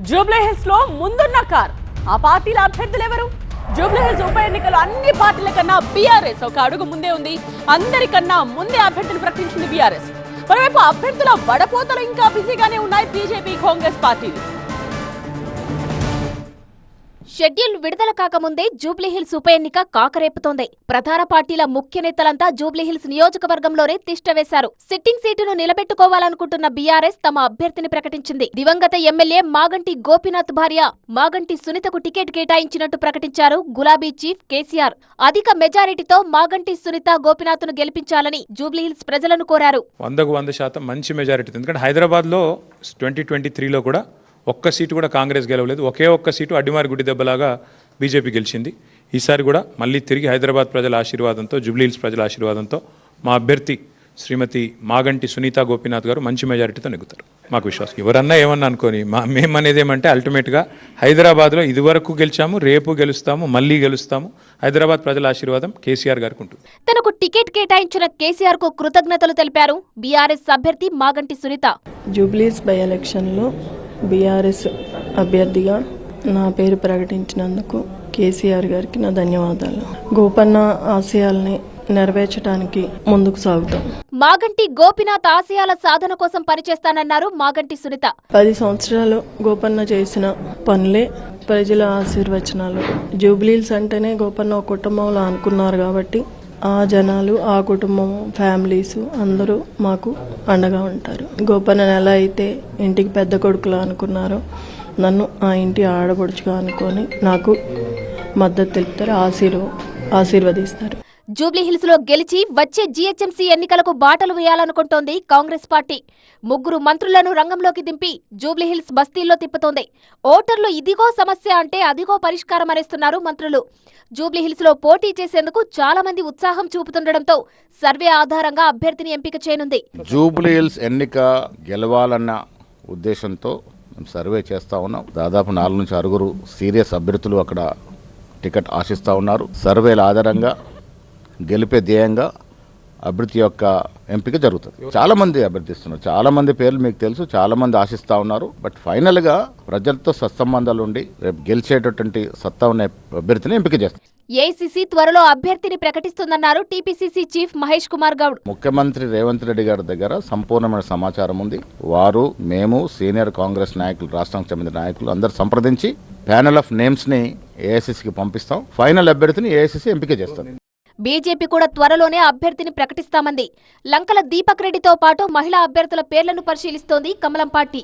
Jubilee hills లో ముందున్న car ఆ పార్టీల అభ్యర్థులు ఎవరు? జూబ్లీ హిల్స్ ఉప ఎన్నికలు అన్ని పార్టీల కన్నా బీఆర్ఎస్ ఒక అడుగు ముందే ఉంది. అందరికన్నా ముందే అభ్యర్థులు ప్రకటించింది బీఆర్ఎస్. మరోవైపు అభ్యర్థుల వడపోతలు ఇంకా బిజీగానే ఉన్నాయి బీజేపీ కాంగ్రెస్ పార్టీలు. షెడ్యూల్ విడుదల కాకముందే జూబ్లీహిల్స్ ఉప ఎన్నిక కాకరేపుతోంది. ప్రధాన పార్టీల ముఖ్య నేతలంతా జూబ్లీహిల్స్ నియోజకవర్గంలోనే తిష్టవేశారు. సిట్టింగ్ సీటును నిలబెట్టుకోవాలనుకుంటున్న బీఆర్ఎస్ తమ అభ్యర్థిని ప్రకటించింది. దివంగత ఎమ్మెల్యే మాగంటి గోపీనాథ్ భార్య మాగంటి సునీతకు టికెట్ కేటాయించినట్టు ప్రకటించారు గులాబీ చీఫ్ కేసీఆర్. అధిక మెజారిటీతో మాగంటి సునీత గోపీనాథ్ను గెలిపించాలని జూబ్లీహిల్స్ ప్రజలను కోరారు. 100% మంచి మెజారిటీ. ఎందుకంటే హైదరాబాద్లో 2023లో కూడా ఒక్క సీటు కూడా కాంగ్రెస్ గెలవలేదు. ఒకే ఒక్క సీటు అడ్డిమారి గుడి దెబ్బలాగా బీజేపీ గెలిచింది. ఈసారి కూడా మళ్ళీ తిరిగి హైదరాబాద్ ప్రజల ఆశీర్వాదంతో, జూబ్లీహిల్స్ ప్రజల ఆశీర్వాదంతో మా అభ్యర్థి శ్రీమతి మాగంటి సునీత గోపీనాథ్ గారు మంచి మెజారిటీతో నెగ్గుతారు. మాకు విశ్వాసం. ఎవరన్నా ఏమన్నా అనుకోని మేమనేది ఏమంటే అల్టిమేట్గా హైదరాబాద్లో ఇదివరకు గెలిచాము, రేపు గెలుస్తాము, మళ్ళీ గెలుస్తాము. హైదరాబాద్ ప్రజల ఆశీర్వాదం కేసీఆర్ గారికి ఉంటుంది. తనకు టికెట్ కేటాయించిన కేసీఆర్ కు కృతజ్ఞతలు తెలిపారు బీఆర్ఎస్ అభ్యర్థి మాగంటి సునీత. జూబ్లీస్ బై ఎలక్షన్లో బీఆర్ఎస్ అభ్యర్థిగా నా పేరు ప్రకటించినందుకు కేసీఆర్ గారికి నా ధన్యవాదాలు. గోపన్న ఆశయాల్ని నెరవేర్చడానికి ముందుకు సాగుతాం. మాగంటి గోపీనాథ్ ఆశయాల సాధన కోసం పనిచేస్తానన్నారు మాగంటి సునీత. 10 సంవత్సరాలు గోపన్న చేసిన పనులే ప్రజల ఆశీర్వచనాలు. జూబ్లీల్స్ అంటేనే గోపన్న ఒక కుటుంబంలో అనుకున్నారు కాబట్టి ఆ జనాలు, ఆ కుటుంబం, ఫ్యామిలీస్ అందరూ మాకు అండగా ఉంటారు. గోపన్నను ఎలా అయితే ఇంటికి పెద్ద కొడుకులా అనుకున్నారో నన్ను ఆ ఇంటి ఆడపడుచుగా అనుకొని నాకు మద్దతు తెలుపుతారు, ఆశీర్వదిస్తారు. జూబ్లీహిల్స్ లో గెలిచి వచ్చే జీహెచ్ఎంసీ ఎన్నికలకు బాటలు వేయాలనుకుంటోంది కాంగ్రెస్ పార్టీ. 3 మంత్రులను రంగంలోకి దింపి జూబ్లీహిల్స్ బస్తీల్లో తిప్పుతోంది. ఓటర్లు ఇదిగో సమస్య అంటే అదిగో పరిష్కారం అనేస్తున్నారు మంత్రులు. జూబ్లీహిల్స్ లో పోటీ చేసేందుకు చాలా మంది ఉత్సాహం చూపుతుండటంతో సర్వే ఆధారంగా అభ్యర్థిని ఎంపిక చేయనుంది. జూబ్లీహిల్స్ ఎన్నిక గెలవాలన్న ఉద్దేశంతో సర్వే చేస్తా ఉన్నాం. దాదాపు 4 నుంచి 6 సీరియస్ అభ్యర్థులు అక్కడ టికెట్ ఆశిస్తూ ఉన్నారు. సర్వేల ఆధారంగా గెలిపే ధ్యేయంగా అభ్యర్థి యొక్క ఎంపిక జరుగుతుంది. చాలా మంది అభ్యర్థిస్తున్నారు, చాలా మంది పేర్లు మీకు తెలుసు, చాలా మంది ఆశిస్తూ ఉన్నారు. బట్ ఫైనల్ గా ప్రజలతో సత్సంబంధాలు ఉండి రేపు గెలిచేటటువంటి సత్తా ఉన్న అభ్యర్థిని ఎంపిక చేస్తారు. ఏఐసీసీ త్వరలో అభ్యర్థిని ప్రకటిస్తుందన్నారు టీపీసీసీ చీఫ్ మహేష్ కుమార్ గౌడ్. ముఖ్యమంత్రి రేవంత్ రెడ్డి గారి దగ్గర సంపూర్ణమైన సమాచారం ఉంది. వారు, మేము, సీనియర్ కాంగ్రెస్ నాయకులు, రాష్ట్రానికి చెందిన నాయకులు అందరు సంప్రదించి ప్యానెల్ ఆఫ్ నేమ్స్ ని ఏఐసీసీకి పంపిస్తాం. ఫైనల్ అభ్యర్థిని ఏఐసీసీ ఎంపిక చేస్తారు. బీజేపీ కూడా త్వరలోనే అభ్యర్థిని ప్రకటిస్తామంది. లంకల దీపక్ రెడ్డితో పాటు మహిళా అభ్యర్థుల పేర్లను పరిశీలిస్తోంది కమలం పార్టీ.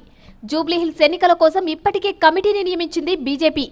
జూబ్లీహిల్స్ ఎన్నికల కోసం ఇప్పటికే కమిటీని నియమించింది బీజేపీ.